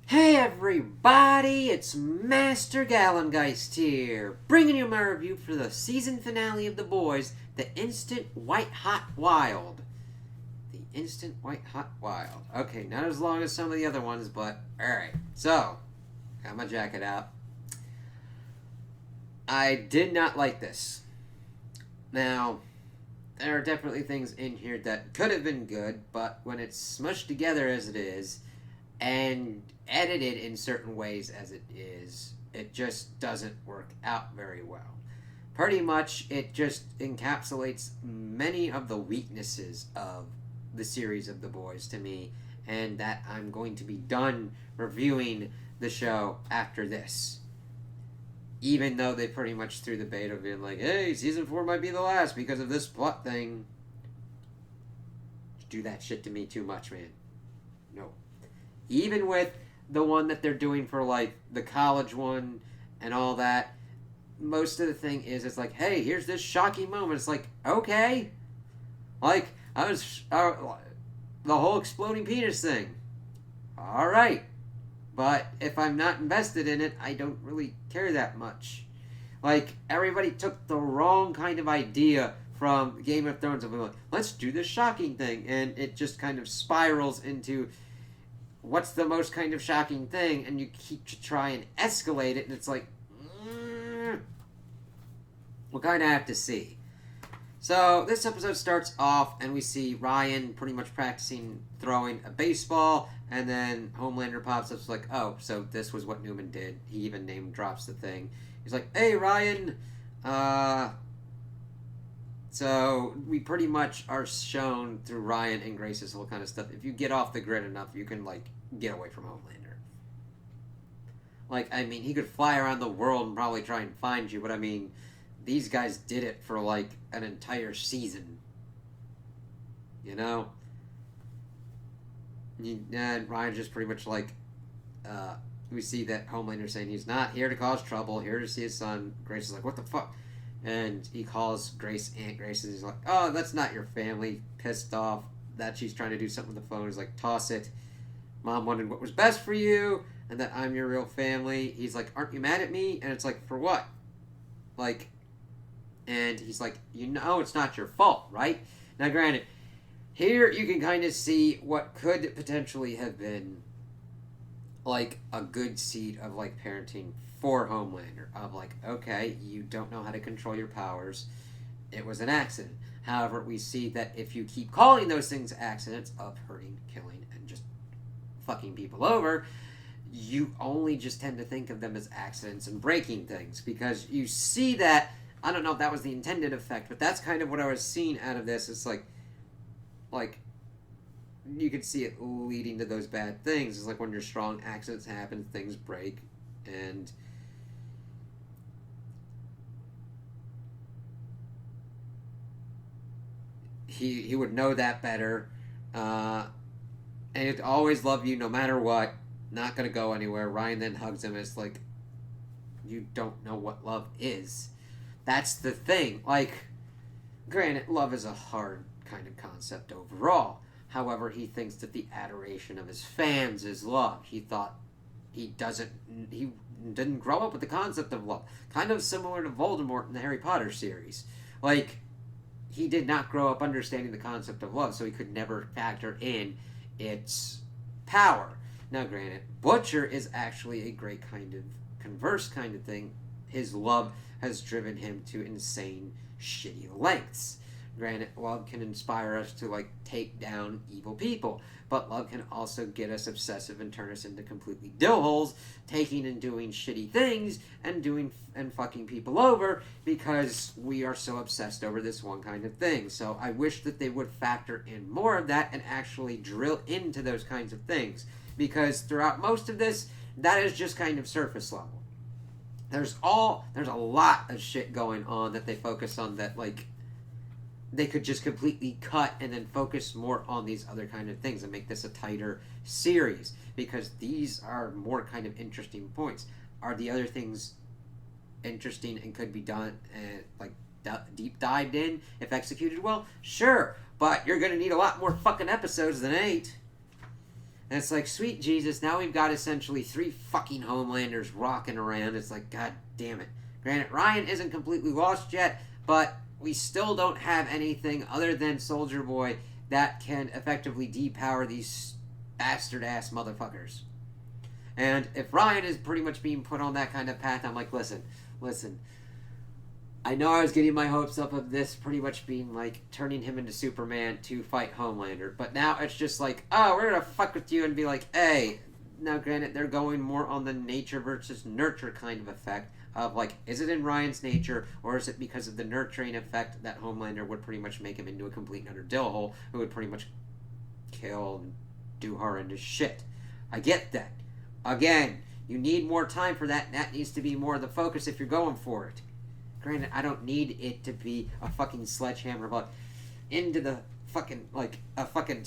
Hey everybody, it's Master Gallengeist here, bringing you my review for the season finale of The Boys, The Instant White Hot Wild. The Instant White Hot Wild. Okay, not as long as some of the other ones, but alright. So, got my jacket out. I did not like this. Now, there are definitely things in here that could have been good, but when it's smushed together as it is, and edited in certain ways as it is, it just doesn't work out very well. Pretty much, it just encapsulates many of the weaknesses of the series of The Boys to me, and that I'm going to be done reviewing the show after this. Even though they pretty much threw the bait of being like, hey, season 4 might be the last because of this plot thing. You do that shit to me too much, man. No. Even with the one that they're doing for, like, the college one and all that, most of the thing is, it's like, hey, here's this shocking moment. It's like, okay. Like, the whole exploding penis thing. Alright. But if I'm not invested in it, I don't really care that much. Like, everybody took the wrong kind of idea from Game of Thrones of like, let's do this shocking thing. And it just kind of spirals into what's the most kind of shocking thing, and you keep to try and escalate it, and it's like, we'll kind of have to see. So this episode starts off, and we see Ryan pretty much practicing throwing a baseball, and then Homelander pops up, like, oh, so this was what Newman did. He even name drops the thing. He's like, hey, Ryan, so we pretty much are shown through Ryan and Grace's whole kind of stuff. If you get off the grid enough, you can, like, get away from Homelander. Like, I mean, he could fly around the world and probably try and find you, but I mean, these guys did it for, like, an entire season. You know? And Ryan just pretty much, like, we see that Homelander saying he's not here to cause trouble, here to see his son. Grace is like, what the fuck? And he calls Grace Aunt Grace, and he's like, oh, that's not your family. Pissed off that she's trying to do something with the phone. He's like, toss it. Mom wanted what was best for you, and that I'm your real family. He's like, aren't you mad at me? And it's like, for what? Like, and he's like, you know it's not your fault, right? Now, granted, here you can kind of see what could potentially have been, like, a good seed of, like, parenting for Homelander, of like, okay, you don't know how to control your powers. It was an accident. However, we see that if you keep calling those things accidents of hurting, killing, and just fucking people over, you only just tend to think of them as accidents and breaking things, because you see that, I don't know if that was the intended effect, but that's kind of what I was seeing out of this. It's like you could see it leading to those bad things. It's like when you're strong, accidents happen, things break, and he would know that better, and he'd always love you no matter what, not gonna go anywhere. Ryan then hugs him, and it's like, you don't know what love is. That's the thing. Like, granted, love is a hard kind of concept overall. However, he thinks that the adoration of his fans is love. He didn't grow up with the concept of love. Kind of similar to Voldemort in the Harry Potter series. Like, he did not grow up understanding the concept of love, so he could never factor in its power. Now, granted, Butcher is actually a great kind of converse kind of thing. His love has driven him to insane, shitty lengths. Granted, love can inspire us to, like, take down evil people, but love can also get us obsessive and turn us into completely dillholes, taking and doing shitty things and fucking people over because we are so obsessed over this one kind of thing. So I wish that they would factor in more of that and actually drill into those kinds of things, because throughout most of this, that is just kind of surface level. There's a lot of shit going on that they focus on that, like, they could just completely cut and then focus more on these other kind of things and make this a tighter series, because these are more kind of interesting points. Are the other things interesting and could be done and, like, deep dived in if executed well? Sure, but you're going to need a lot more fucking episodes than 8. And it's like, sweet Jesus, now we've got essentially 3 fucking Homelanders rocking around. It's like, god damn it. Granted, Ryan isn't completely lost yet, but we still don't have anything other than Soldier Boy that can effectively depower these bastard-ass motherfuckers. And if Ryan is pretty much being put on that kind of path, I'm like, listen. I know I was getting my hopes up of this pretty much being like turning him into Superman to fight Homelander, but now it's just like, oh, we're gonna fuck with you and be like, hey. Now, granted, they're going more on the nature versus nurture kind of effect of like, is it in Ryan's nature, or is it because of the nurturing effect that Homelander would pretty much make him into a complete and utter dillhole who would pretty much kill and do horrendous shit? I get that. Again, you need more time for that, and that needs to be more of the focus if you're going for it. Granted, I don't need it to be a fucking sledgehammer, but into the fucking, like, a fucking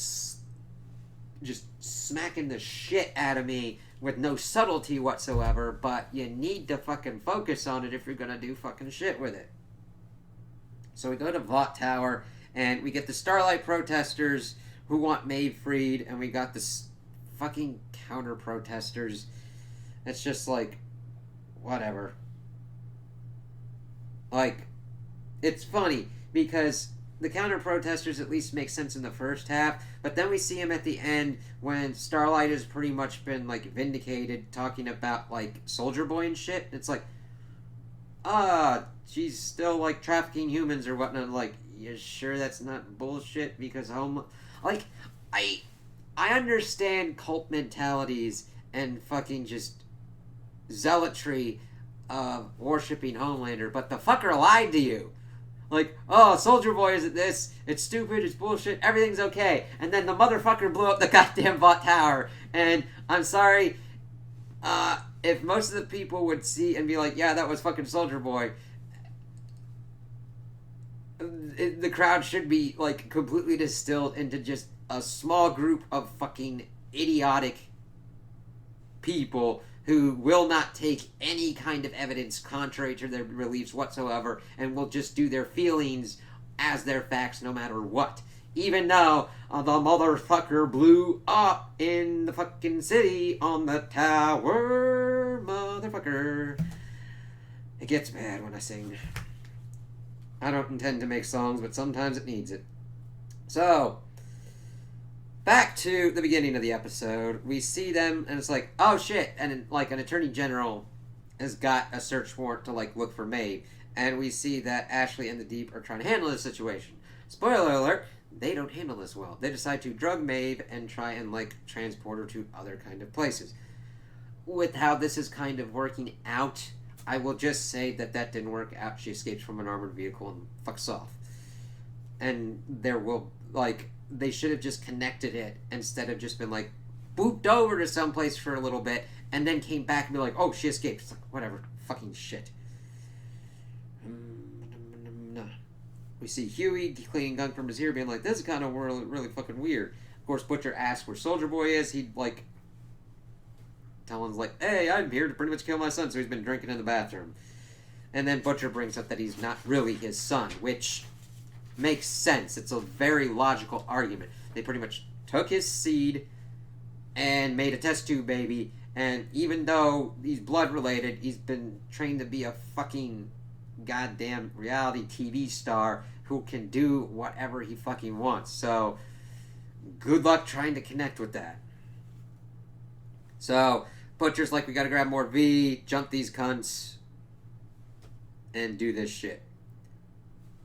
just smacking the shit out of me with no subtlety whatsoever, but you need to fucking focus on it if you're gonna do fucking shit with it. So we go to Vought Tower, and we get the Starlight protesters who want Maeve freed, and we got this fucking counter-protesters. It's just like, whatever. Like, it's funny, because the counter-protesters at least make sense in the first half, but then we see him at the end when Starlight has pretty much been, like, vindicated, talking about, like, Soldier Boy and shit. It's like, she's still, like, trafficking humans or whatnot. Like, you sure that's not bullshit? Because like, I understand cult mentalities and fucking just zealotry of worshipping Homelander, but the fucker lied to you. Like, oh, Soldier Boy isn't this, it's stupid, it's bullshit, everything's okay. And then the motherfucker blew up the goddamn Vought Tower. And I'm sorry, if most of the people would see and be like, yeah, that was fucking Soldier Boy, the crowd should be, like, completely distilled into just a small group of fucking idiotic people who will not take any kind of evidence contrary to their beliefs whatsoever and will just do their feelings as their facts no matter what. Even though the motherfucker blew up in the fucking city on the tower, motherfucker. It gets bad when I sing. I don't intend to make songs, but sometimes it needs it. So, back to the beginning of the episode, we see them, and it's like, oh shit, and like an attorney general has got a search warrant to like look for Maeve, and we see that Ashley and the Deep are trying to handle this situation. Spoiler alert, they don't handle this well. They decide to drug Maeve and try and like transport her to other kind of places. With how this is kind of working out, I will just say that didn't work out. She escapes from an armored vehicle and fucks off. And there will, like, they should have just connected it instead of just been like booped over to someplace for a little bit and then came back and be like, oh, she escaped. It's like, whatever, fucking shit. We see Huey cleaning gun from his ear, being like, this is kind of really fucking weird. Of course, Butcher asks where Soldier Boy is. He'd like Talon's like, hey, I'm here to pretty much kill my son, so he's been drinking in the bathroom. And then Butcher brings up that he's not really his son, which makes sense. It's a very logical argument. They pretty much took his seed and made a test tube baby, and even though he's blood related, he's been trained to be a fucking goddamn reality TV star who can do whatever he fucking wants. So, good luck trying to connect with that. So, Butcher's like, we gotta grab more V, jump these cunts, and do this shit.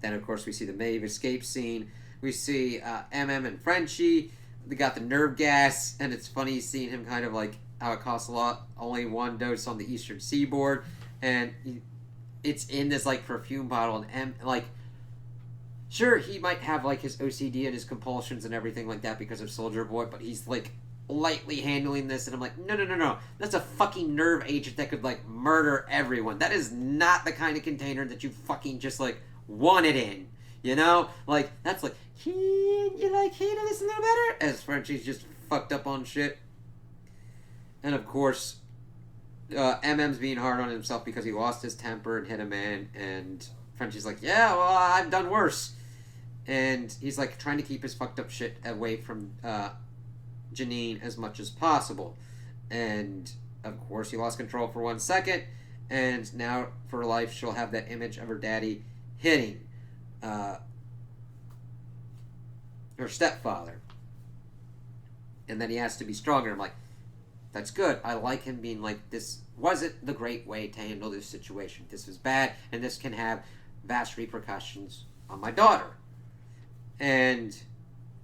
Then, of course, we see the Maeve escape scene. We see MM and Frenchie. They got the nerve gas, and it's funny seeing him kind of like how it costs a lot. Only one dose on the eastern seaboard, and it's in this like perfume bottle. And like, sure, he might have like his OCD and his compulsions and everything like that because of Soldier Boy, but he's like lightly handling this, and I'm like, no, that's a fucking nerve agent that could like murder everyone. That is not the kind of container that you fucking just like want it in, you know? Like, that's like, you like handle this a little better? As Frenchie's just fucked up on shit. And of course, MM's being hard on himself because he lost his temper and hit a man, and Frenchie's like, yeah, well, I've done worse. And he's like trying to keep his fucked up shit away from Janine as much as possible. And, of course, he lost control for 1 second, and now, for life, she'll have that image of her daddy hitting her stepfather. And then he has to be stronger. I'm like, that's good. I like him being like, this wasn't the great way to handle this situation. This was bad, and this can have vast repercussions on my daughter. And,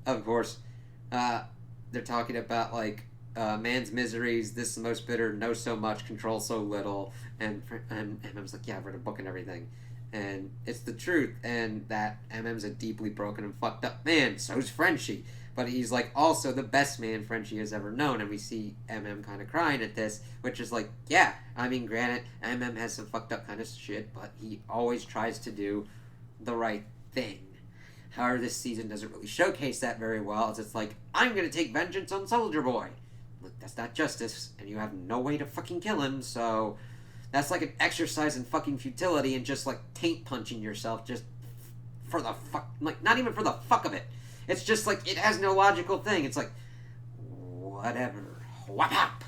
of course, they're talking about, like, man's miseries, this is the most bitter, know so much, control so little. And I was like, yeah, I've read a book and everything. And it's the truth. And that MM's a deeply broken and fucked up man. So's Frenchie. But he's, like, also the best man Frenchie has ever known. And we see MM kind of crying at this, which is like, yeah, I mean, granted, MM has some fucked up kind of shit, but he always tries to do the right thing. However, this season doesn't really showcase that very well. It's just like, I'm gonna take vengeance on Soldier Boy. Look, that's not justice, and you have no way to fucking kill him, so that's like an exercise in fucking futility and just like taint punching yourself just for the fuck, like not even for the fuck of it. It's just like, it has no logical thing. It's like, whatever. What up?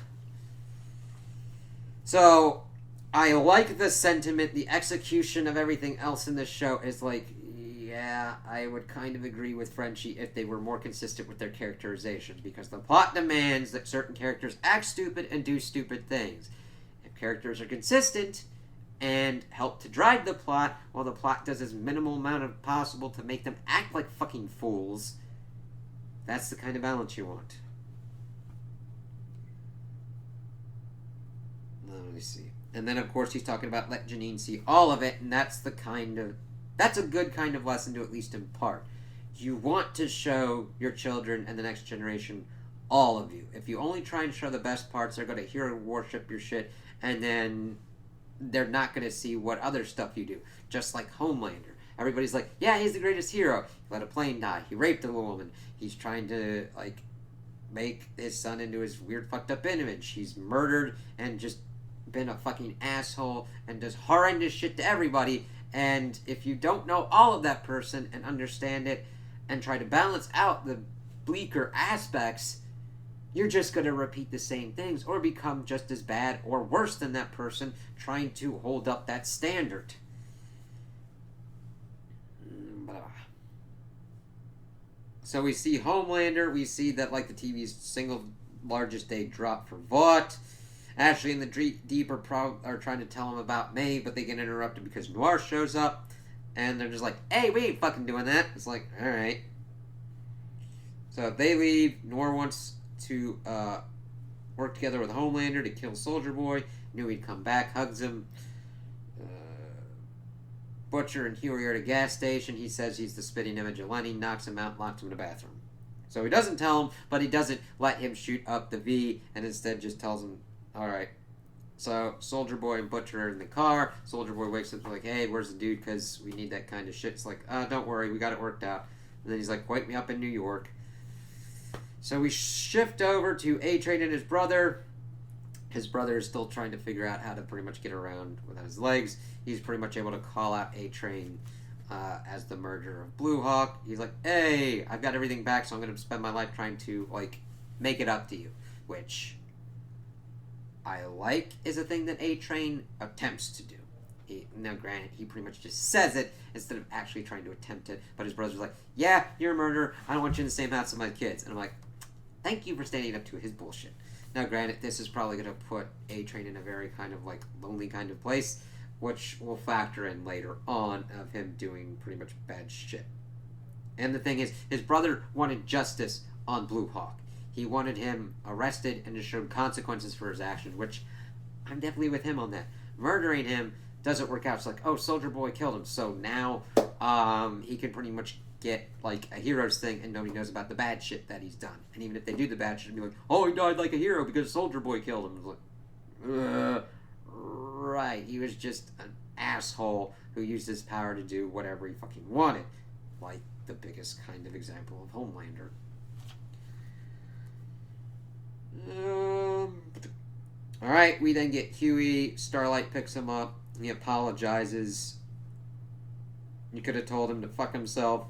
So, I like the sentiment. The execution of everything else in this show is like, yeah, I would kind of agree with Frenchie if they were more consistent with their characterization, because the plot demands that certain characters act stupid and do stupid things. If characters are consistent and help to drive the plot, while the plot does as minimal amount of possible to make them act like fucking fools, that's the kind of balance you want. Let me see. And then, of course, he's talking about let Janine see all of it, and that's a good kind of lesson to at least in part. You want to show your children and the next generation all of you. If you only try and show the best parts, they're going to hero worship your shit, and then they're not going to see what other stuff you do. Just like Homelander. Everybody's like, yeah, he's the greatest hero. He let a plane die. He raped a woman. He's trying to, like, make his son into his weird fucked up image. He's murdered and just been a fucking asshole and does horrendous shit to everybody. And if you don't know all of that person and understand it and try to balance out the bleaker aspects, you're just going to repeat the same things or become just as bad or worse than that person trying to hold up that standard. So we see Homelander, we see that, like, the TV's single largest day drop for Vought. Ashley and the Deep are trying to tell him about May, but they get interrupted because Noir shows up, and they're just like, hey, we ain't fucking doing that. It's like, alright. So they leave. Noir wants to work together with Homelander to kill Soldier Boy. Knew he'd come back, hugs him. Butcher and Huey are at a gas station. He says he's the spitting image of Lenny, knocks him out, locks him in a bathroom. So he doesn't tell him, but he doesn't let him shoot up the V, and instead just tells him, alright. So Soldier Boy and Butcher are in the car. Soldier Boy wakes up and like, hey, where's the dude? Because we need that kind of shit. It's like, don't worry, we got it worked out. And then he's like, wake me up in New York. So we shift over to A-Train and his brother. His brother is still trying to figure out how to pretty much get around without his legs. He's pretty much able to call out A-Train as the murderer of Blue Hawk. He's like, hey, I've got everything back, so I'm going to spend my life trying to, like, make it up to you. Which I like is a thing that A-Train attempts to do. Now, granted, he pretty much just says it instead of actually trying to attempt it. But his brother's like, yeah, you're a murderer. I don't want you in the same house as my kids. And I'm like, thank you for standing up to his bullshit. Now, granted, this is probably going to put A-Train in a very kind of, like, lonely kind of place, which will factor in later on of him doing pretty much bad shit. And the thing is, his brother wanted justice on Blue Hawk. He wanted him arrested and just showed consequences for his actions, which I'm definitely with him on that. Murdering him doesn't work out. It's like, oh, Soldier Boy killed him, so now he can pretty much get, like, a hero's thing, and nobody knows about the bad shit that he's done. And even if they do the bad shit, it'll be like, oh, he died like a hero because Soldier Boy killed him. It's like, right, he was just an asshole who used his power to do whatever he fucking wanted. Like the biggest kind of example of Homelander. Alright, we then get Huey. Starlight picks him up. He apologizes. You could have told him to fuck himself.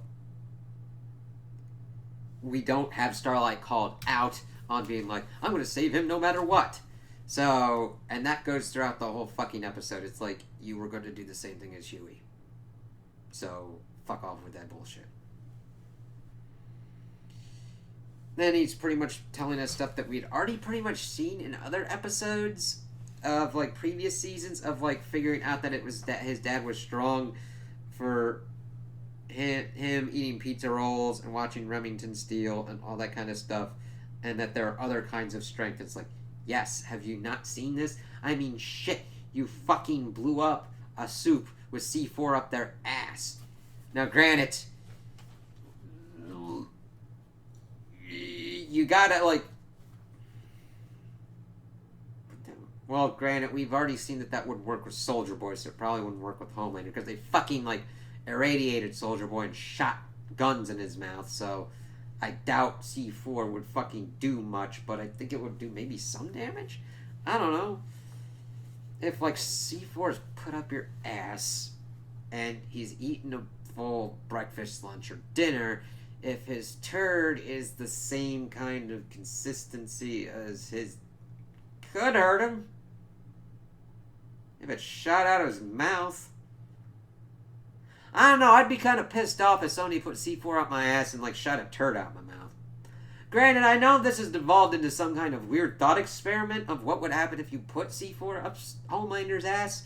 We don't have Starlight called out on being like, I'm going to save him no matter what. So, and that goes throughout the whole fucking episode. It's like, you were going to do the same thing as Huey. So, fuck off with that bullshit. Then he's pretty much telling us stuff that we'd already pretty much seen in other episodes of, like, previous seasons, of, like, figuring out that it was that his dad was strong for him eating pizza rolls and watching Remington Steele and all that kind of stuff, and that there are other kinds of strength. It's like, yes, have you not seen this? I mean, shit, you fucking blew up a soup with C4 up their ass. Now, granted, you gotta, like... Well, granted, we've already seen that would work with Soldier Boy, so it probably wouldn't work with Homelander, because they fucking, like, irradiated Soldier Boy and shot guns in his mouth, so I doubt C4 would fucking do much, but I think it would do maybe some damage? I don't know. If, like, C4 is put up your ass, and he's eaten a full breakfast, lunch, or dinner, if his turd is the same kind of consistency as his... could hurt him. If it shot out of his mouth. I don't know, I'd be kind of pissed off if somebody put C4 up my ass and, like, shot a turd out my mouth. Granted, I know this has devolved into some kind of weird thought experiment of what would happen if you put C4 up Homelander's ass.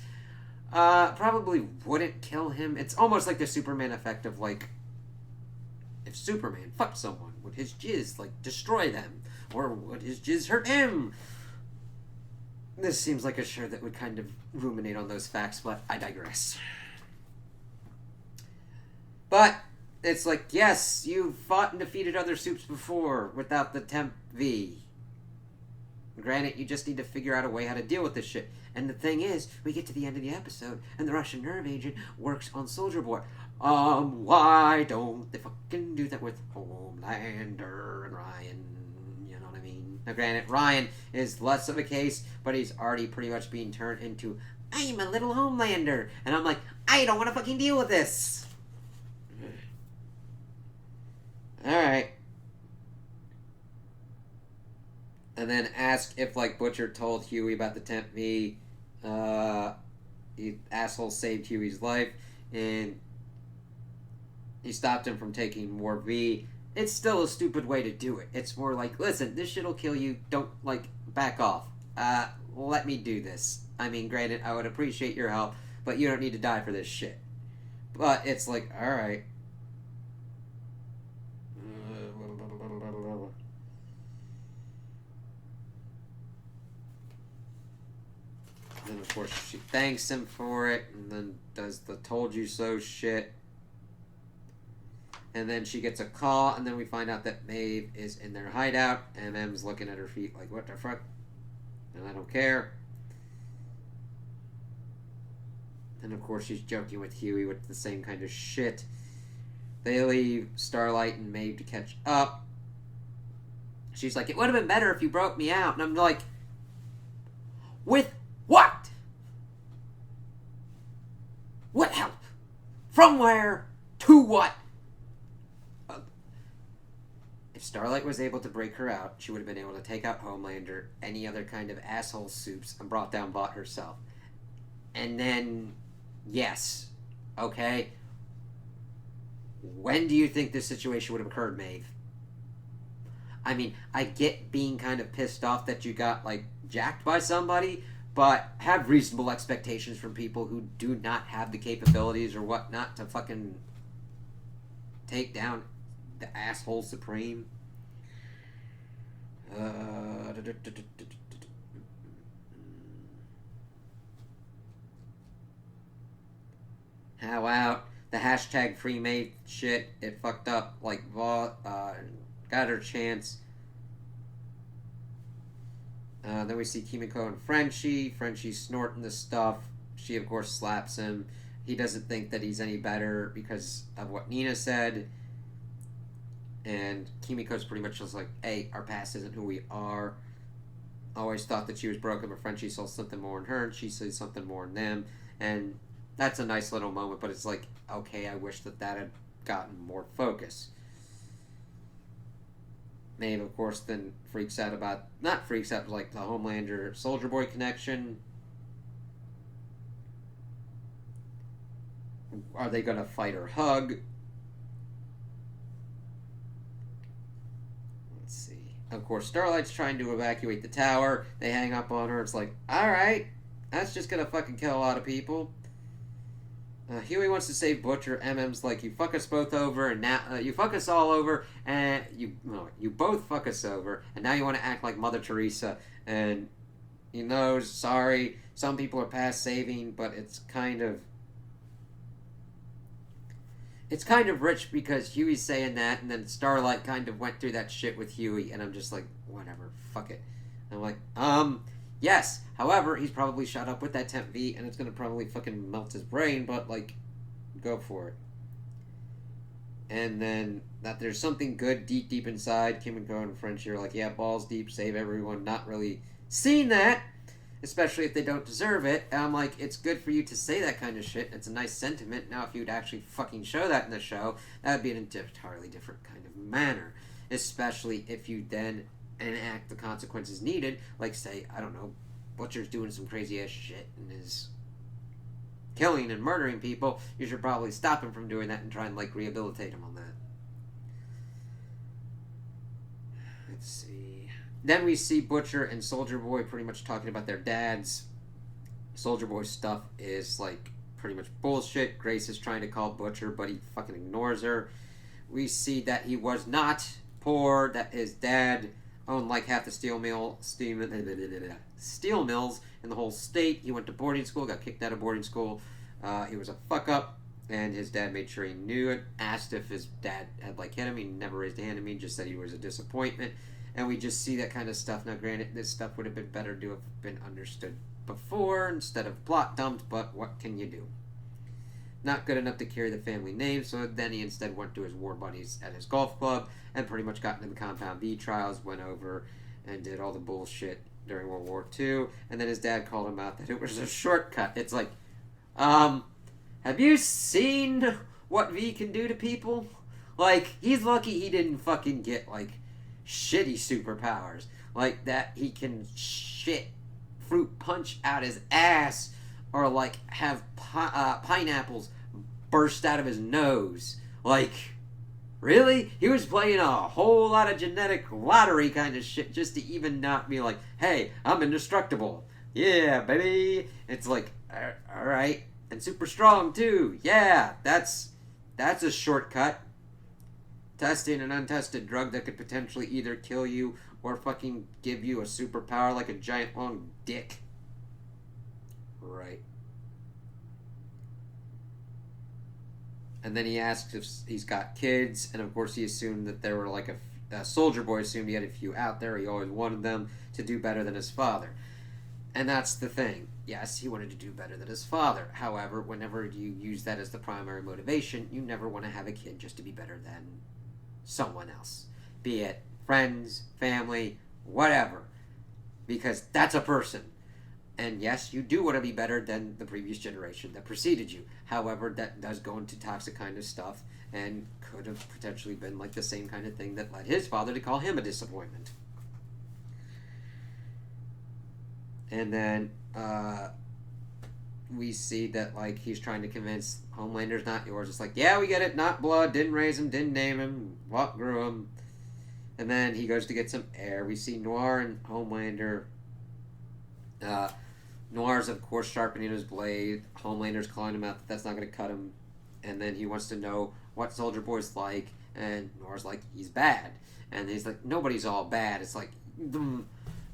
Probably wouldn't kill him. It's almost like the Superman effect of, like, if Superman fucked someone, would his jizz, like, destroy them? Or would his jizz hurt him? This seems like a show that would kind of ruminate on those facts, but I digress. But it's like, yes, you've fought and defeated other soups before without the Temp V. Granted, you just need to figure out a way how to deal with this shit. And the thing is, we get to the end of the episode, and the Russian nerve agent works on Soldier Boy. Why don't they fucking do that with Homelander and Ryan? You know what I mean? Now, granted, Ryan is less of a case, but he's already pretty much being turned into, I'm a little Homelander. And I'm like, I don't want to fucking deal with this. Alright. And then ask if, like, Butcher told Huey about the Temp V. The asshole saved Huey's life, and he stopped him from taking more V. It's still a stupid way to do it. It's more like, listen, this shit'll kill you. Don't, like, back off. Let me do this. I mean, granted, I would appreciate your help, but you don't need to die for this shit. But it's like, alright. And of course she thanks him for it, and then does the told you so shit. And then she gets a call, and then we find out that Maeve is in their hideout, and M's looking at her feet like, what the fuck? And I don't care. And of course she's joking with Huey with the same kind of shit. They leave Starlight and Maeve to catch up. She's like, it would have been better if you broke me out. And I'm like, with what? What help? From where? To what? If Starlight was able to break her out, she would have been able to take out Homelander, any other kind of asshole soups, and brought down Vought herself. And then, yes, okay, when do you think this situation would have occurred, Maeve? I mean, I get being kind of pissed off that you got, like, jacked by somebody, but have reasonable expectations from people who do not have the capabilities or whatnot to fucking take down the asshole supreme. How out the hashtag free Maeve shit, it fucked up, like, Vought, got her chance. Then we see Kimiko and Frenchie. Frenchie snorting the stuff. She, of course, slaps him. He doesn't think that he's any better because of what Nina said. And Kimiko's pretty much just like, hey, our past isn't who we are. Always thought that she was broken, but Frenchie saw something more in her, and she sees something more in them. And that's a nice little moment, but it's like, okay, I wish that had gotten more focus. Maeve, of course, then freaks out about, not freaks out, but like the Homelander Soldier Boy connection. Are they gonna fight or hug? Let's see. Of course, Starlight's trying to evacuate the tower. They hang up on her. It's like, alright, that's just gonna fucking kill a lot of people. Huey wants to save Butcher. MM's like, you fuck us both over, and now you fuck us all over, and you both fuck us over, and now you want to act like Mother Teresa. And he knows, sorry, some people are past saving, but it's kind of rich because Huey's saying that, and then Starlight kind of went through that shit with Huey, and I'm just like, whatever, fuck it. And I'm like, yes, however, he's probably shot up with that Temp V, and it's gonna probably fucking melt his brain, but, like, go for it. And then, that there's something good deep inside, Kim and Co and Frenchie are like, yeah, balls deep, save everyone, not really seeing that, especially if they don't deserve it. And I'm like, it's good for you to say that kind of shit, it's a nice sentiment. Now, if you'd actually fucking show that in the show, that would be an entirely different kind of manner. Especially if you then enact the consequences needed, like, say, I don't know, Butcher's doing some crazy ass shit and is killing and murdering people, you should probably stop him from doing that and try and, like, rehabilitate him on that. Let's see. Then we see Butcher and Soldier Boy pretty much talking about their dads. Soldier Boy's stuff is, like, pretty much bullshit. Grace is trying to call Butcher, but he fucking ignores her. We see that he was not poor, that his dad owned like half the steel mills in the whole state. He went to boarding school, got kicked out of boarding school. He was a fuck up, and his dad made sure he knew it. Asked if his dad had like hit him. He never raised a hand to me, just said he was a disappointment. And we just see that kind of stuff. Now, granted, this stuff would have been better to have been understood before instead of plot dumped, but what can you do? Not good enough to carry the family name, so then he instead went to his war buddies at his golf club and pretty much got into the Compound V trials, went over and did all the bullshit during World War II, and then his dad called him out that it was a shortcut. It's like, have you seen what V can do to people? Like, he's lucky he didn't fucking get, like, shitty superpowers. Like, that he can shit fruit punch out his ass, or, like, have pineapples burst out of his nose. Like, really? He was playing a whole lot of genetic lottery kind of shit just to even not be like, hey, I'm indestructible. Yeah, baby. It's like, alright. And super strong, too. Yeah, that's a shortcut. Testing an untested drug that could potentially either kill you or fucking give you a superpower like a giant long dick. Right. And then he asks if he's got kids, and of course he assumed that there were like a Soldier Boy assumed he had a few out there. He always wanted them to do better than his father. And that's the thing. Yes, he wanted to do better than his father. However, whenever you use that as the primary motivation, you never want to have a kid just to be better than someone else. Be it friends, family, whatever. Because that's a person. And yes, you do want to be better than the previous generation that preceded you. However, that does go into toxic kind of stuff and could have potentially been like the same kind of thing that led his father to call him a disappointment. And then we see that like he's trying to convince Homelander's not yours. It's like, yeah, we get it, not blood, didn't raise him, didn't name him, what grew him. And then he goes to get some air. We see Noir and Homelander. Noir's, of course, sharpening his blade. Homelander's calling him out that that's not going to cut him. And then he wants to know what Soldier Boy's like. And Noir's like, he's bad. And he's like, nobody's all bad. It's like,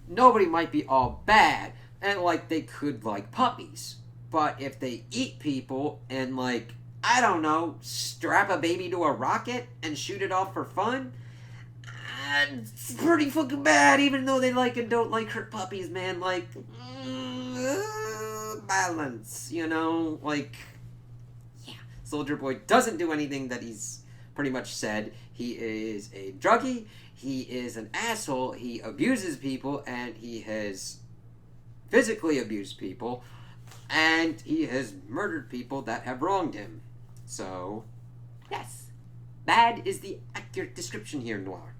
nobody might be all bad. And, like, they could like puppies. But if they eat people and, like, I don't know, strap a baby to a rocket and shoot it off for fun, it's pretty fucking bad, even though they like and don't like hurt puppies, man. Like, balance, you know? Like, yeah. Soldier Boy doesn't do anything that he's pretty much said. He is a druggie, he is an asshole, he abuses people, and he has physically abused people, and he has murdered people that have wronged him. So, yes. Bad is the accurate description here, Noir.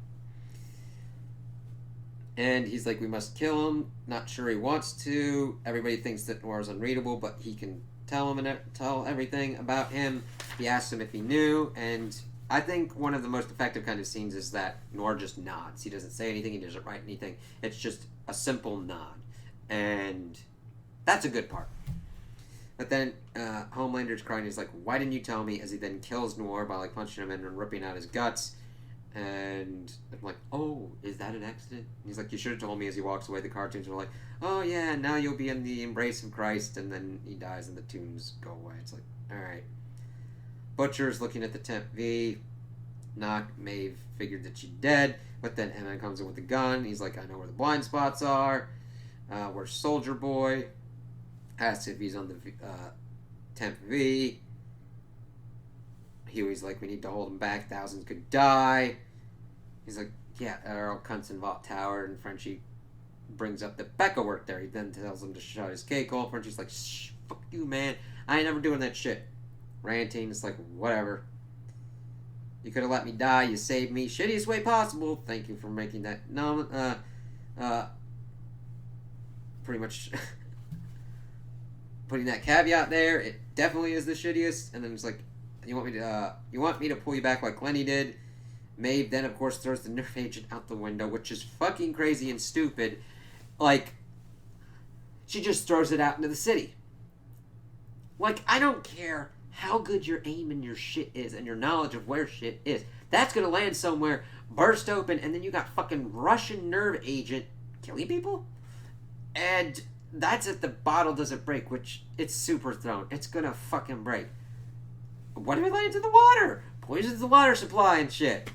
And he's like, we must kill him. Not sure he wants to. Everybody thinks that Noir's unreadable, but he can tell him and tell everything about him. He asks him if he knew, and I think one of the most effective kind of scenes is that Noir just nods. He doesn't say anything. He doesn't write anything. It's just a simple nod, and that's a good part. But then Homelander's crying. He's like, "Why didn't you tell me?" As he then kills Noir by like punching him and ripping out his guts. And I'm like, "Oh, is that an accident?" And he's like, "You should have told me." As he walks away, the cartoons are like, "Oh yeah, now you'll be in the embrace of Christ," and then he dies, and the tunes go away. It's like, all right. Butcher's looking at the Temp V. Maeve figured that she's dead, but then Emma comes in with a gun. He's like, "I know where the blind spots are." Where's Soldier Boy? Asks if he's on the Temp V. Huey's like, "We need to hold him back. Thousands could die." He's like, "Yeah, Earl Cunson Vault Tower," and Frenchie brings up that Becca worked there. He then tells him to shut his K-Call. Frenchie's like, "Shh, fuck you, man. I ain't never doing that shit." Ranting, it's like, whatever. "You could have let me die. You saved me. Shittiest way possible. Thank you for making that." No, pretty much putting that caveat there. It definitely is the shittiest. And then it's like, you want me to pull you back like Lenny did? Maeve then, of course, throws the nerve agent out the window, which is fucking crazy and stupid. Like, she just throws it out into the city. Like, I don't care how good your aim and your shit is and your knowledge of where shit is. That's gonna land somewhere, burst open, and then you got fucking Russian nerve agent killing people? And that's if the bottle doesn't break, which it's super thrown. It's gonna fucking break. What if it lands in the water? Poisons the water supply and shit.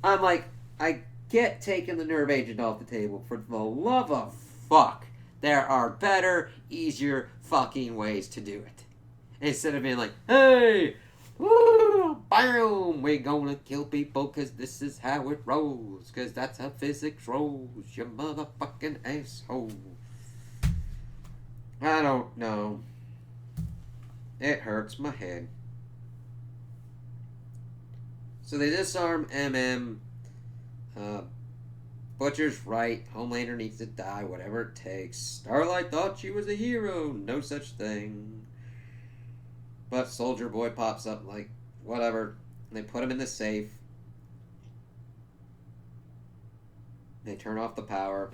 I'm like, I get taking the nerve agent off the table. For the love of fuck. There are better, easier fucking ways to do it. Instead of being like, "Hey, woo, bam, we're gonna kill people because this is how it rolls. Because that's how physics rolls, you motherfucking asshole." I don't know. It hurts my head. So they disarm MM. Butcher's right. Homelander needs to die, whatever it takes. Starlight thought she was a hero. No such thing. But Soldier Boy pops up like, whatever. And they put him in the safe. They turn off the power.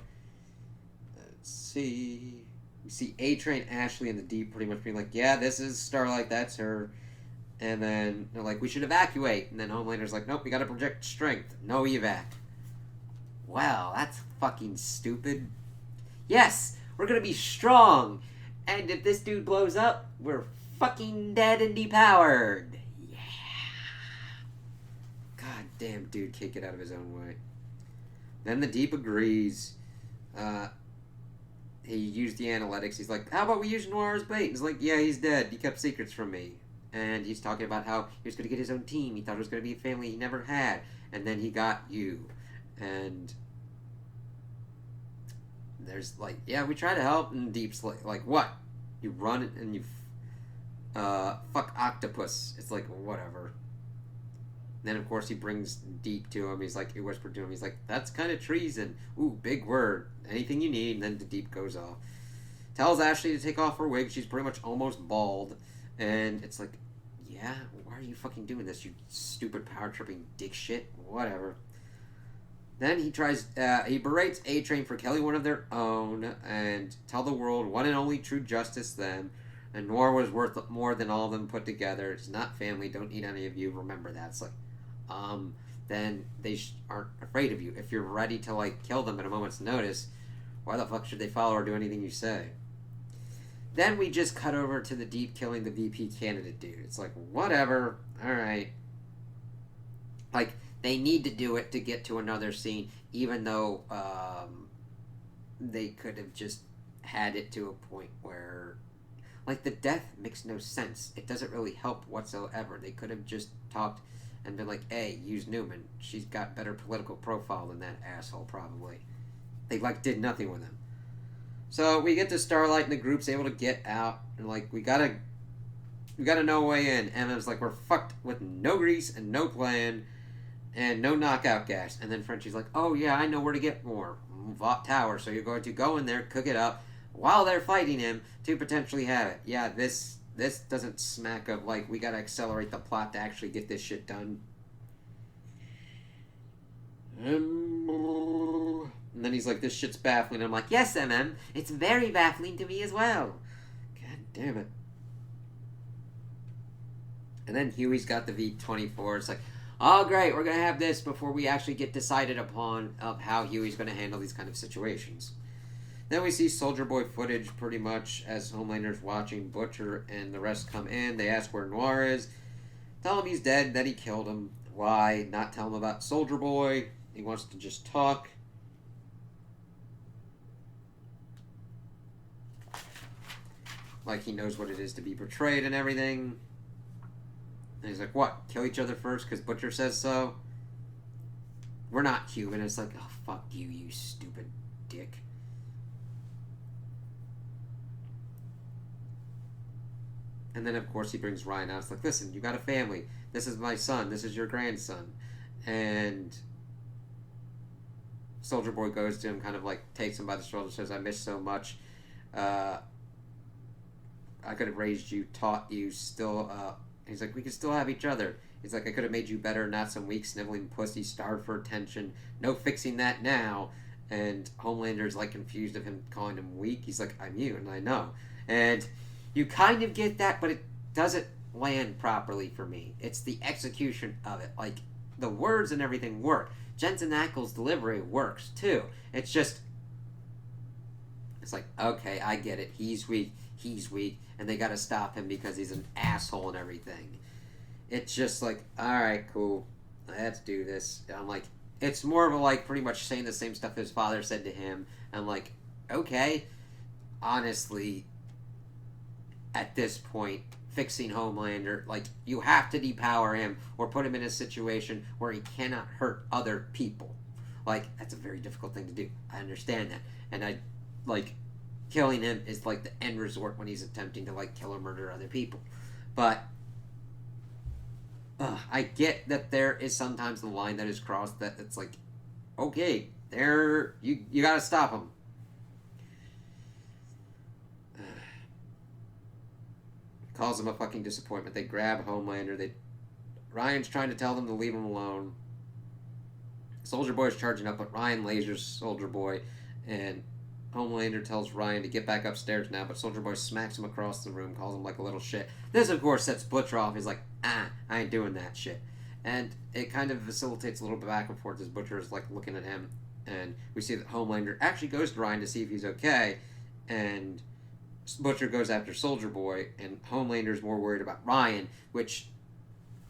Let's see. We see A-Train, Ashley, and the Deep pretty much being like, "Yeah, this is Starlight. That's her." And then they're like, "We should evacuate." And then Homelander's like, "Nope, we gotta project strength. No evac." Well, that's fucking stupid. Yes, we're gonna be strong. And if this dude blows up, we're fucking dead and depowered. Yeah. God damn, dude can't get out of his own way. Then the Deep agrees. He used the analytics. He's like, "How about we use Noir as bait?" He's like, "Yeah, he's dead. He kept secrets from me." And he's talking about how he was going to get his own team. He thought it was going to be a family he never had. And then he got you. And there's like, "Yeah, we try to help." And Deep's like, "What? You run and you fuck octopus." It's like, whatever. Then, of course, he brings Deep to him. He's like, he whispered to him. He's like, "That's kind of treason." Ooh, big word. Anything you need. And then the Deep goes off. Tells Ashley to take off her wig. She's pretty much almost bald. And it's like, yeah, why are you fucking doing this, you stupid power-tripping dick shit? Whatever. Then he berates A-Train for killing one of their own and tell the world one and only true justice then. And Noir was worth more than all of them put together. It's not family. Don't need any of you. Remember that. It's like, then they aren't afraid of you. If you're ready to, like, kill them at a moment's notice, why the fuck should they follow or do anything you say? Then we just cut over to the Deep killing the VP candidate dude. It's like, whatever. Alright. Like, they need to do it to get to another scene, even though they could have just had it to a point where, like, the death makes no sense. It doesn't really help whatsoever. They could have just talked and been like, "Hey, use Newman. She's got better political profile than that asshole, probably." They, like, did nothing with him. So we get to Starlight and the group's able to get out, and like, we gotta know a way in. Emma's like, "We're fucked with no grease and no plan and no knockout gas." And then Frenchie's like, "Oh yeah, I know where to get more. Vought Tower. So you're going to go in there, cook it up while they're fighting him to potentially have it. Yeah, this doesn't smack of like we gotta accelerate the plot to actually get this shit done. And then he's like, this shit's baffling. I'm like, yes, MM, it's very baffling to me as well. God damn it. And then Huey's got the V-24. It's like, oh, great, we're going to have this before we actually get decided upon of how Huey's going to handle these kind of situations. Then we see Soldier Boy footage pretty much as Homelander's watching Butcher and the rest come in. They ask where Noir is. Tell him he's dead, that he killed him. Why? Not tell him about Soldier Boy. He wants to just talk. Like he knows what it is to be betrayed and everything. And he's like, what? Kill each other first because Butcher says so? We're not human. It's like, oh, fuck you, you stupid dick. And then, of course, he brings Ryan out. It's like, listen, you got a family. This is my son. This is your grandson. And Soldier Boy goes to him, kind of like takes him by the shoulder, says, I miss so much. I could have raised you, taught you, still... He's like, we can still have each other. He's like, I could have made you better, not some weak, sniveling pussy, starved for attention. No fixing that now. And Homelander's like confused of him calling him weak. He's like, I'm you, and I know. And you kind of get that, but it doesn't land properly for me. It's the execution of it. Like, the words and everything work. Jensen Ackles' delivery works, too. It's just... It's like, okay, I get it. He's weak, and they gotta stop him because he's an asshole and everything. It's just like, alright, cool. Let's do this. And I'm like, it's more of a, like, pretty much saying the same stuff his father said to him. I'm like, okay. Honestly, at this point, fixing Homelander, like, you have to depower him or put him in a situation where he cannot hurt other people. Like, that's a very difficult thing to do. I understand that. And I, like, killing him is, like, the end resort when he's attempting to, like, kill or murder other people. But I get that there is sometimes the line that is crossed that it's like, okay, there, you gotta stop him. Calls him a fucking disappointment. They grab Homelander. Ryan's trying to tell them to leave him alone. Soldier Boy's charging up, but Ryan lasers Soldier Boy, and Homelander tells Ryan to get back upstairs now, but Soldier Boy smacks him across the room, calls him like a little shit. This, of course, sets Butcher off. He's like, I ain't doing that shit. And it kind of facilitates a little bit back and forth as Butcher is like looking at him, and we see that Homelander actually goes to Ryan to see if he's okay, and Butcher goes after Soldier Boy, and Homelander's more worried about Ryan, which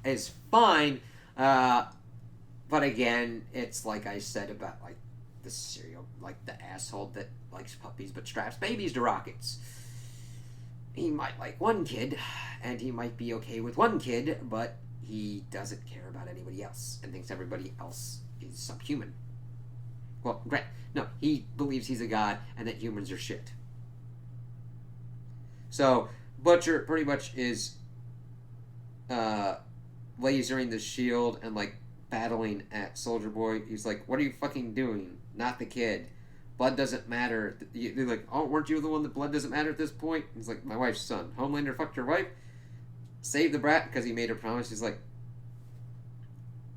is fine, but again, it's like I said about, like, the serial, like, the asshole that likes puppies but straps babies to rockets. He might like one kid, and he might be okay with one kid, but he doesn't care about anybody else, and thinks everybody else is subhuman. Well, great. No, he believes he's a god, and that humans are shit. So, Butcher pretty much is lasering the shield and, like, battling at Soldier Boy. He's like, what are you fucking doing? Not the kid. Blood doesn't matter. They're like, oh, weren't you the one that blood doesn't matter at this point? He's like, my wife's son. Homelander fucked your wife? Save the brat because he made her promise. He's like,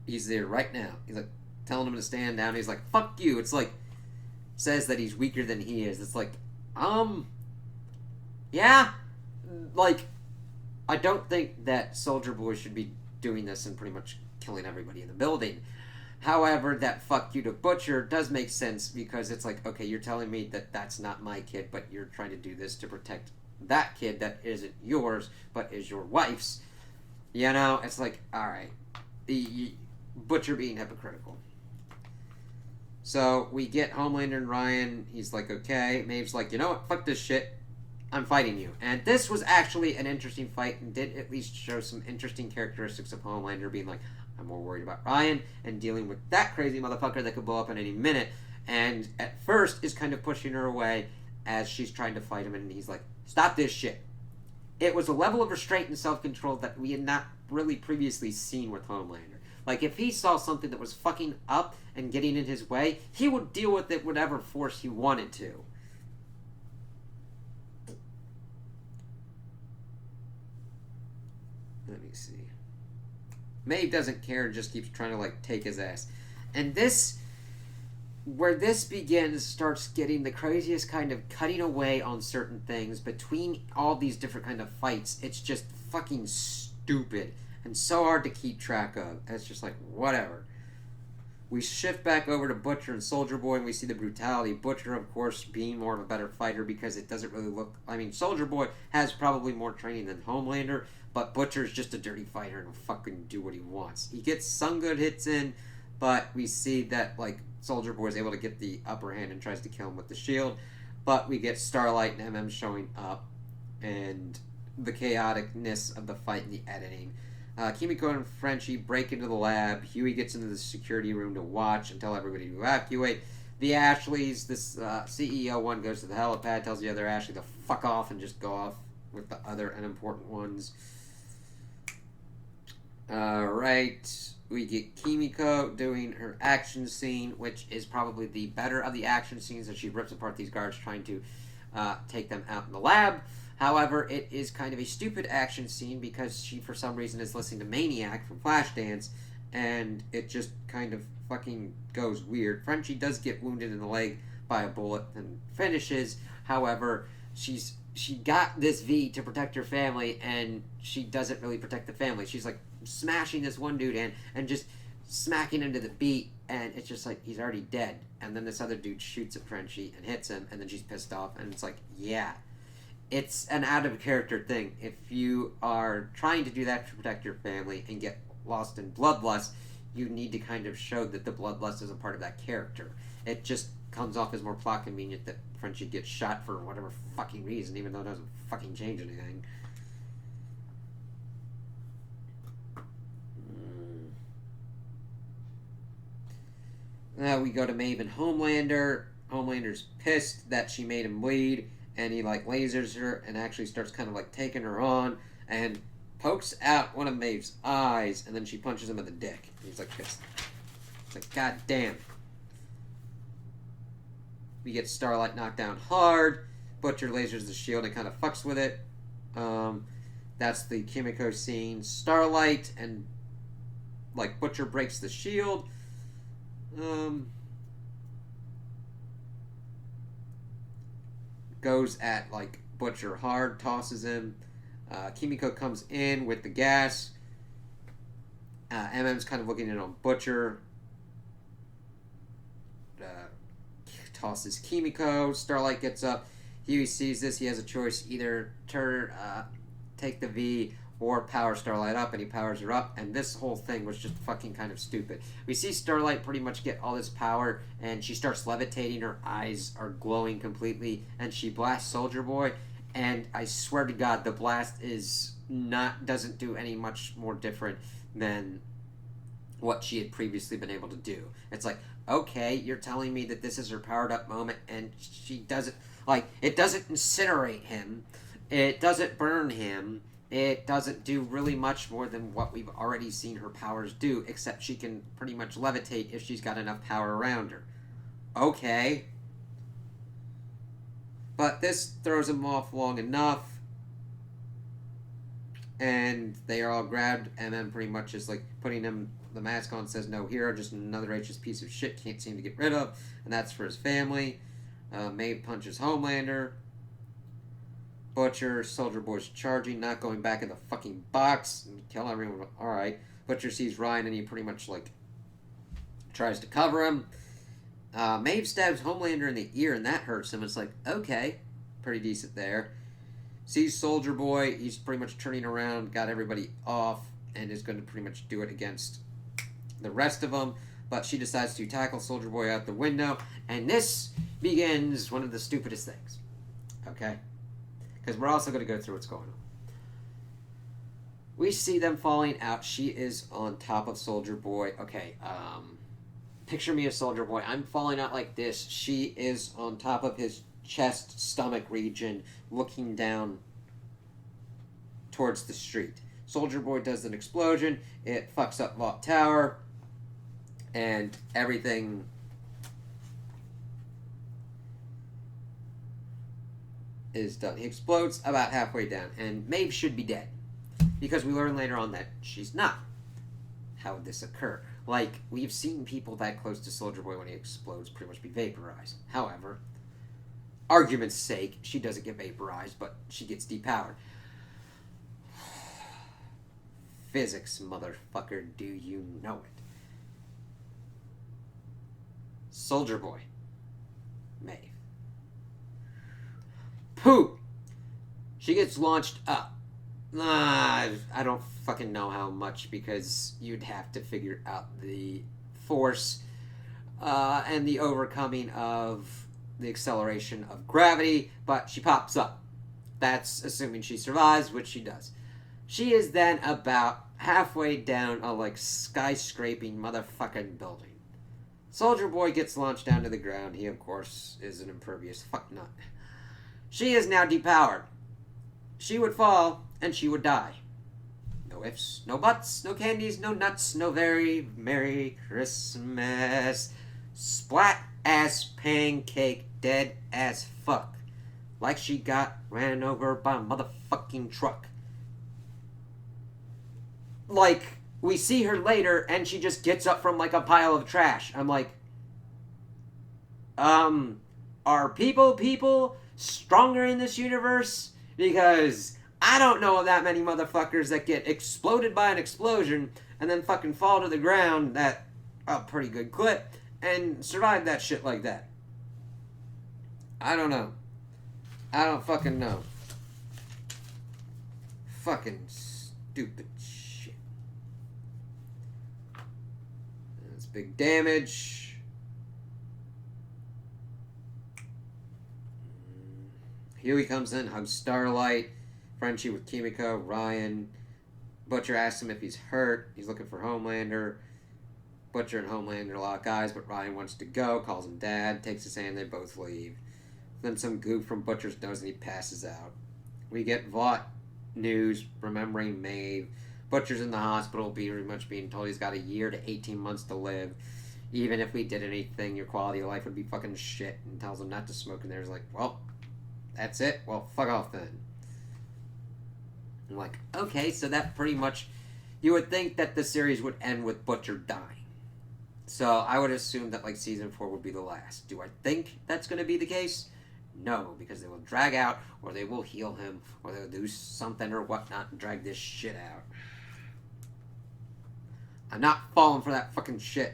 he's there right now. He's like, telling him to stand down. He's like, fuck you. It's like, says that he's weaker than he is. It's like, yeah, like, I don't think that Soldier Boy should be doing this and pretty much killing everybody in the building. However, that fuck you to Butcher does make sense because it's like, okay, you're telling me that that's not my kid, but you're trying to do this to protect that kid that isn't yours, but is your wife's. You know, it's like, alright, Butcher being hypocritical. So, we get Homelander and Ryan. He's like, okay. Maeve's like, you know what, fuck this shit. I'm fighting you. And this was actually an interesting fight and did at least show some interesting characteristics of Homelander being like, I'm more worried about Ryan and dealing with that crazy motherfucker that could blow up at any minute. And at first is kind of pushing her away as she's trying to fight him, and he's like, stop this shit. It was a level of restraint and self-control that we had not really previously seen with Homelander. Like, if he saw something that was fucking up and getting in his way, he would deal with it whatever force he wanted to. Let me see. Maeve doesn't care and just keeps trying to, like, take his ass. And this, where this begins, starts getting the craziest kind of cutting away on certain things between all these different kind of fights. It's just fucking stupid and so hard to keep track of. It's just like, whatever. We shift back over to Butcher and Soldier Boy, and we see the brutality. Butcher, of course, being more of a better fighter because it doesn't really look... I mean, Soldier Boy has probably more training than Homelander, but Butcher's just a dirty fighter and will fucking do what he wants. He gets some good hits in, but we see that, like, Soldier Boy is able to get the upper hand and tries to kill him with the shield. But we get Starlight and MM showing up, and the chaoticness of the fight and the editing. Kimiko and Frenchie break into the lab. Huey gets into the security room to watch and tell everybody to evacuate. The Ashleys, this CEO one goes to the helipad, tells the other Ashley to fuck off and just go off with the other unimportant ones. Alright, we get Kimiko doing her action scene, which is probably the better of the action scenes as she rips apart these guards trying to take them out in the lab. However, it is kind of a stupid action scene because she, for some reason, is listening to Maniac from Flashdance, and it just kind of fucking goes weird. Frenchie does get wounded in the leg by a bullet and finishes. However, she got this V to protect her family, and she doesn't really protect the family. She's like smashing this one dude and just smacking into the beat, and it's just like he's already dead. And then this other dude shoots at Frenchie and hits him, and then she's pissed off, and it's like, yeah. It's an out-of-character thing. If you are trying to do that to protect your family and get lost in bloodlust, you need to kind of show that the bloodlust is a part of that character. It just comes off as more plot convenient that Frenchie gets shot for whatever fucking reason, even though it doesn't fucking change anything. Now we go to Maeve and Homelander. Homelander's pissed that she made him bleed. And he, like, lasers her and actually starts kind of, like, taking her on and pokes out one of Maeve's eyes, and then she punches him in the dick. And he's like pissed. It's like, god damn. We get Starlight knocked down hard. Butcher lasers the shield and kind of fucks with it. That's the Kimiko scene. Starlight and, like, Butcher breaks the shield. Goes at, like, Butcher hard, tosses him. Kimiko comes in with the gas. MM's kind of looking in on Butcher. Tosses Kimiko. Starlight gets up. Huey sees this. He has a choice. Either take the V or power Starlight up, and he powers her up, and this whole thing was just fucking kind of stupid. We see Starlight pretty much get all this power, and she starts levitating, her eyes are glowing completely, and she blasts Soldier Boy, and I swear to God, the blast doesn't do any much more different than what she had previously been able to do. It's like, okay, you're telling me that this is her powered up moment, and she doesn't, like, it doesn't incinerate him, it doesn't burn him, it doesn't do really much more than what we've already seen her powers do, except she can pretty much levitate if she's got enough power around her. Okay. But this throws him off long enough, and they are all grabbed, and then pretty much is like putting him the mask on, says no hero, just another righteous piece of shit, can't seem to get rid of, and that's for his family. Maeve punches Homelander. Butcher, Soldier Boy's charging, not going back in the fucking box and kill everyone. Alright. Butcher sees Ryan and he pretty much, like, tries to cover him. Maeve stabs Homelander in the ear and that hurts him. It's like, okay, pretty decent there. Sees Soldier Boy, he's pretty much turning around, got everybody off, and is going to pretty much do it against the rest of them. But she decides to tackle Soldier Boy out the window, and this begins one of the stupidest things. Okay? Because we're also going to go through what's going on. We see them falling out. She is on top of Soldier Boy. Okay, picture me as Soldier Boy. I'm falling out like this. She is on top of his chest, stomach region, looking down towards the street. Soldier Boy does an explosion. It fucks up Vought Tower. And everything is done. He explodes about halfway down. And Maeve should be dead. Because we learn later on that she's not. How would this occur? Like, we've seen people that close to Soldier Boy when he explodes pretty much be vaporized. However, argument's sake, she doesn't get vaporized, but she gets depowered. Physics, motherfucker, do you know it? Soldier Boy. Maeve. Poop! She gets launched up. I don't fucking know how much, because you'd have to figure out the force and the overcoming of the acceleration of gravity, but she pops up. That's assuming she survives, which she does. She is then about halfway down a skyscraping motherfucking building. Soldier Boy gets launched down to the ground. He, of course, is an impervious fucknut. She is now depowered. She would fall, and she would die. No ifs, no buts, no candies, no nuts, no very Merry Christmas. Splat ass pancake, dead as fuck. Like she got ran over by a motherfucking truck. Like, we see her later, and she just gets up from, a pile of trash. I'm like, are people stronger in this universe? Because I don't know of that many motherfuckers that get exploded by an explosion and then fucking fall to the ground at a pretty good clip and survive that shit like that. I don't know. I don't fucking know. Fucking stupid shit. That's big damage. Huey comes in, hugs Starlight. Friendship with Kimiko, Ryan. Butcher asks him if he's hurt. He's looking for Homelander. Butcher and Homelander lock eyes, but Ryan wants to go, calls him dad, takes his hand, they both leave. Then some goof from Butcher's nose and he passes out. We get Vought news, remembering Maeve. Butcher's in the hospital, pretty much being told he's got a year to 18 months to live. Even if we did anything, your quality of life would be fucking shit. And tells him not to smoke, and there's like, well, that's it? Well, fuck off then. I'm like, okay, so that pretty much... You would think that the series would end with Butcher dying. So I would assume that, Season 4 would be the last. Do I think that's going to be the case? No, because they will drag out, or they will heal him, or they'll do something or whatnot and drag this shit out. I'm not falling for that fucking shit.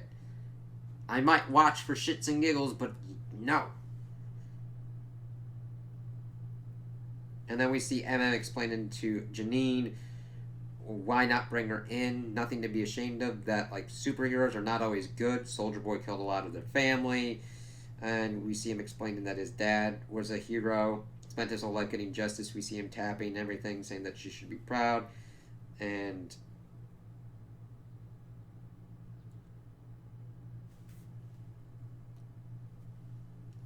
I might watch for shits and giggles, but no. And then we see MM explaining to Janine why not bring her in. Nothing to be ashamed of. That superheroes are not always good. Soldier Boy killed a lot of their family. And we see him explaining that his dad was a hero. Spent his whole life getting justice. We see him tapping everything, saying that she should be proud. And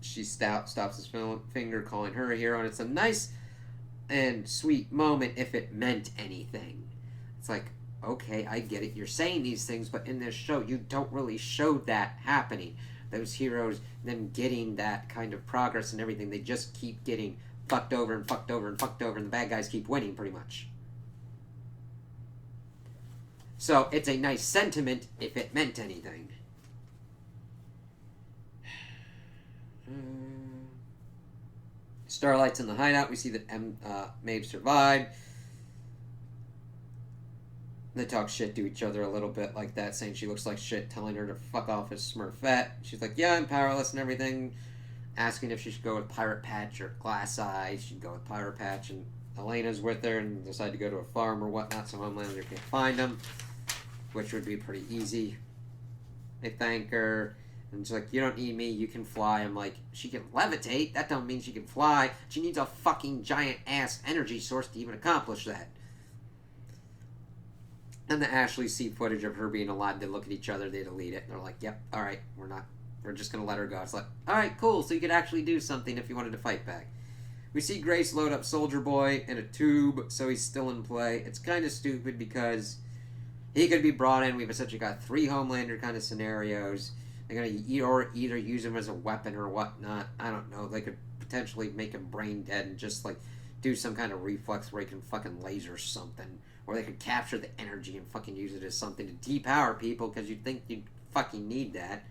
she stops his finger, calling her a hero. And it's a nice and sweet moment if it meant anything. It's like, okay, I get it. You're saying these things, but in this show, you don't really show that happening. Those heroes, them getting that kind of progress and everything, they just keep getting fucked over and fucked over and fucked over, and the bad guys keep winning, pretty much. So, it's a nice sentiment if it meant anything. Starlight's in the hideout. We see that Maeve survived. They talk shit to each other a little bit like that, saying she looks like shit, telling her to fuck off as Smurfette. She's like, yeah, I'm powerless and everything. Asking if she should go with Pirate Patch or Glass Eye. She'd go with Pirate Patch, and Elena's with her and decide to go to a farm or whatnot, so Homelander can't find them, which would be pretty easy. They thank her, and she's like, you don't need me, you can fly. I'm like, she can levitate? That don't mean she can fly. She needs a fucking giant-ass energy source to even accomplish that. And the Ashley see footage of her being alive. They look at each other, they delete it, and they're like, yep, alright, we're just gonna let her go. It's like, alright, cool, so you could actually do something if you wanted to fight back. We see Grace load up Soldier Boy in a tube, so he's still in play. It's kind of stupid because he could be brought in. We've essentially got 3 Homelander kind of scenarios. They're going to either use him as a weapon or whatnot. I don't know. They could potentially make him brain dead and just, like, do some kind of reflex where he can fucking laser something. Or they could capture the energy and fucking use it as something to depower people because you'd think you'd fucking need that.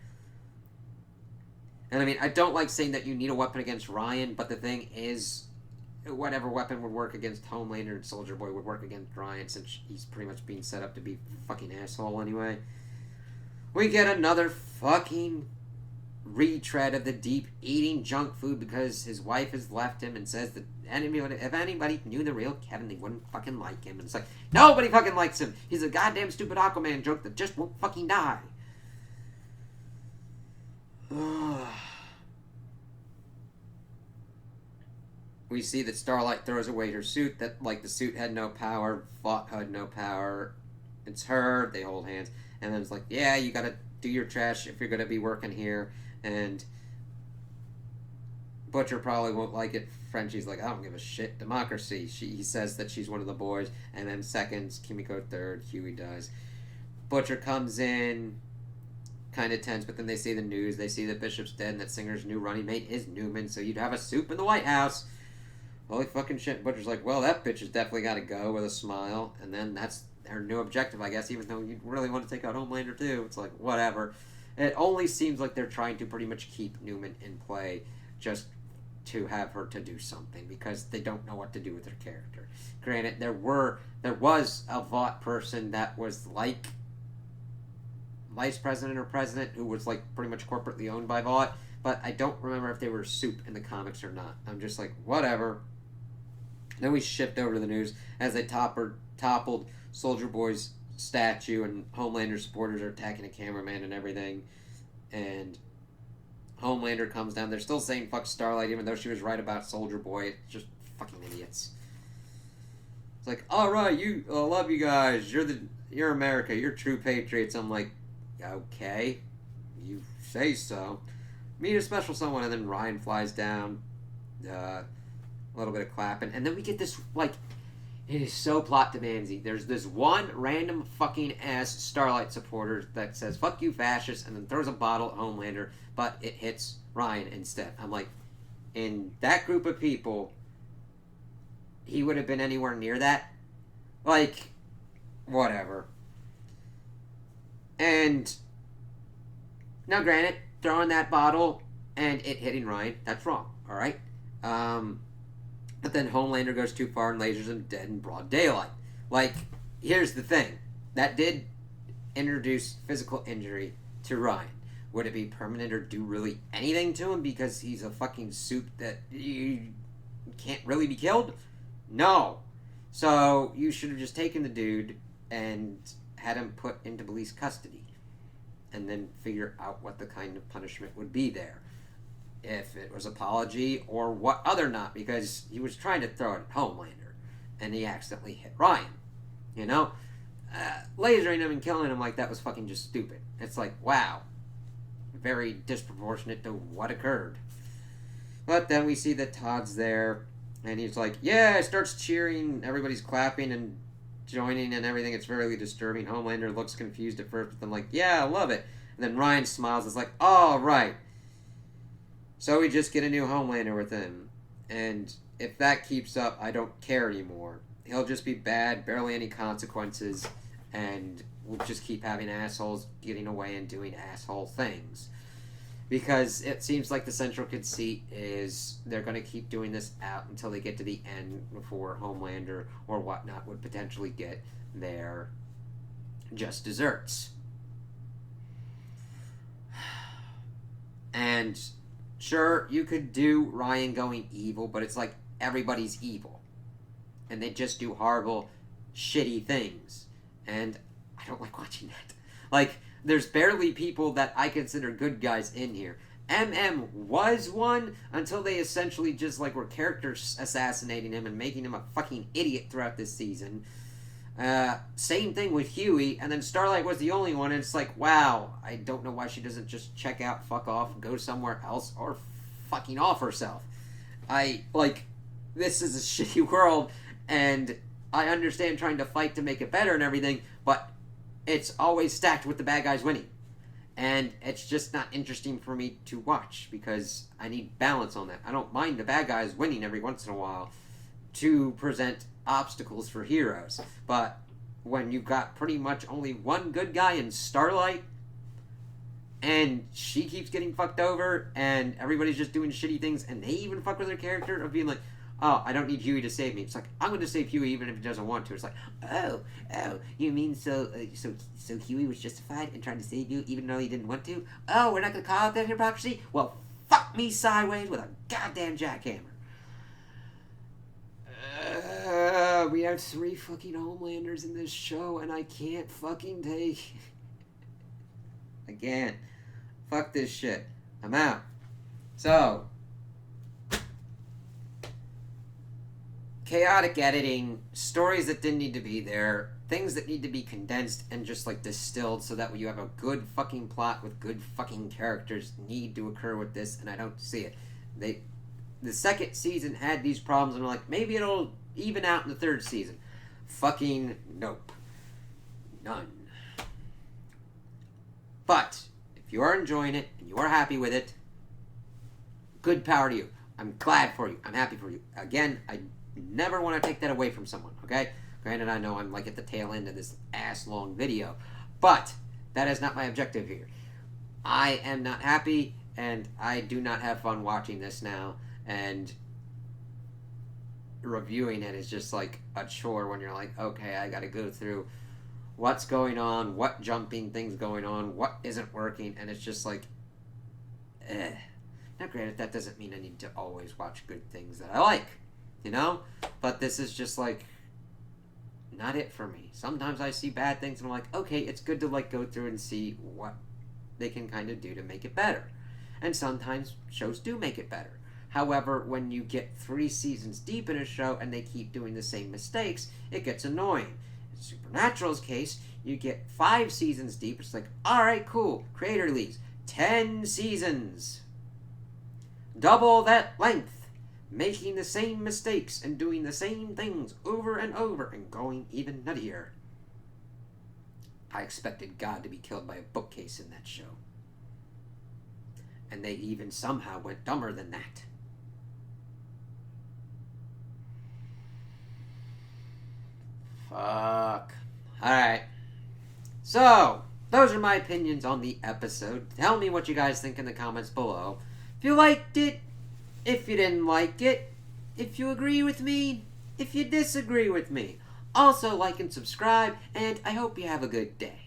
And I mean, I don't like saying that you need a weapon against Ryan, but the thing is, whatever weapon would work against Homelander and Soldier Boy would work against Ryan, since he's pretty much being set up to be a fucking asshole anyway. We get another fucking retread of the Deep eating junk food because his wife has left him and says that if anybody knew the real Kevin, they wouldn't fucking like him. And it's like, nobody fucking likes him. He's a goddamn stupid Aquaman joke that just won't fucking die. We see that Starlight throws away her suit, that, like, the suit had no power, Vought had no power. It's her, they hold hands, and then it's like, yeah, you gotta do your trash if you're gonna be working here, and Butcher probably won't like it. Frenchie's like, I don't give a shit, democracy. He says that she's one of the boys, and then seconds, Kimiko third, Huey does. Butcher comes in, kind of tense, but then they see the news, they see that Bishop's dead, and that Singer's new running mate is Newman, so you'd have a soup in the White House. Holy fucking shit. Butcher's like, well, that bitch has definitely got to go, with a smile. And then that's their new objective, I guess, even though you really want to take out Homelander too. It's like, whatever. It only seems like they're trying to pretty much keep Newman in play just to have her to do something, because they don't know what to do with her character. Granted, there was a Vought person that was like vice president or president who was like pretty much corporately owned by Vought, but I don't remember if they were soup in the comics or not. I'm just like, whatever. Then we shift over to the news as they toppled Soldier Boy's statue, and Homelander supporters are attacking a cameraman and everything. And Homelander comes down. They're still saying fuck Starlight, even though she was right about Soldier Boy. It's just fucking idiots. It's like, all right, I love you guys. You're America. You're true patriots. I'm like, okay, you say so. Meet a special someone, and then Ryan flies down. A little bit of clapping, and then we get this, like, it is so plot demandsy. There's this one random fucking ass Starlight supporter that says fuck you fascists, and then throws a bottle at Homelander, but it hits Ryan instead. I'm like, in that group of people, he would have been anywhere near that? Like, whatever. And now granted, throwing that bottle and it hitting Ryan, that's wrong, alright? But then Homelander goes too far and lasers him dead in broad daylight. Like, here's the thing. That did introduce physical injury to Ryan. Would it be permanent or do really anything to him because he's a fucking soup that you can't really be killed? No. So, you should have just taken the dude and had him put into police custody. And then figure out what the kind of punishment would be there. If it was apology or what other not, because he was trying to throw it at Homelander and he accidentally hit Ryan. You know? Lasering him and killing him like that was fucking just stupid. It's like, wow. Very disproportionate to what occurred. But then we see that Todd's there and he's like, yeah, starts cheering, everybody's clapping and joining and everything. It's very disturbing. Homelander looks confused at first, but then like, yeah, I love it. And then Ryan smiles. It's like, all right. So we just get a new Homelander with him. And if that keeps up, I don't care anymore. He'll just be bad, barely any consequences, and we'll just keep having assholes getting away and doing asshole things. Because it seems like the central conceit is they're going to keep doing this out until they get to the end before Homelander or whatnot would potentially get their just desserts. And sure, you could do Ryan going evil, but it's like everybody's evil. And they just do horrible, shitty things. And I don't like watching that. Like, there's barely people that I consider good guys in here. MM was one until they essentially just, like, were character assassinating him and making him a fucking idiot throughout this season. Same thing with Huey, and then Starlight was the only one, and it's like, wow, I don't know why she doesn't just check out, fuck off, go somewhere else, or fucking off herself. this is a shitty world, and I understand trying to fight to make it better and everything, but it's always stacked with the bad guys winning. And it's just not interesting for me to watch because I need balance on that. I don't mind the bad guys winning every once in a while to present obstacles for heroes. But when you've got pretty much only one good guy in Starlight, and she keeps getting fucked over, and everybody's just doing shitty things, and they even fuck with her character of being like, oh, I don't need Huey to save me. It's like, I'm going to save Huey even if he doesn't want to. It's like, oh, you mean so Huey was justified in trying to save you even though he didn't want to? Oh, we're not going to call it that hypocrisy? Well, fuck me sideways with a goddamn jackhammer. We have 3 fucking Homelanders in this show, and I can't fucking take Again. Fuck this shit. I'm out. So, chaotic editing, stories that didn't need to be there, things that need to be condensed and just like distilled so that you have a good fucking plot with good fucking characters need to occur with this, and I don't see it. The second season had these problems, and I'm like, maybe it'll even out in the third season. Fucking nope. None. But if you are enjoying it and you are happy with it, good power to you. I'm glad for you. I'm happy for you. Again, I never want to take that away from someone, okay? Granted, I know I'm like at the tail end of this ass-long video, but that is not my objective here. I am not happy, and I do not have fun watching this now, and reviewing it is just like a chore when you're like, okay, I gotta go through what's going on, what jumping things going on, what isn't working, and it's just like, Now, granted, that doesn't mean I need to always watch good things that I like, you know? But this is just like, not it for me. Sometimes I see bad things and I'm like, okay, it's good to like go through and see what they can kind of do to make it better. And sometimes shows do make it better. However, when you get 3 seasons deep in a show and they keep doing the same mistakes, it gets annoying. In Supernatural's case, you get 5 seasons deep. It's like, alright, cool. Creator leaves. 10 seasons. Double that length. Making the same mistakes and doing the same things over and over and going even nuttier. I expected God to be killed by a bookcase in that show. And they even somehow went dumber than that. Fuck. Alright. So, those are my opinions on the episode. Tell me what you guys think in the comments below. If you liked it, if you didn't like it, if you agree with me, if you disagree with me. Also, like and subscribe, and I hope you have a good day.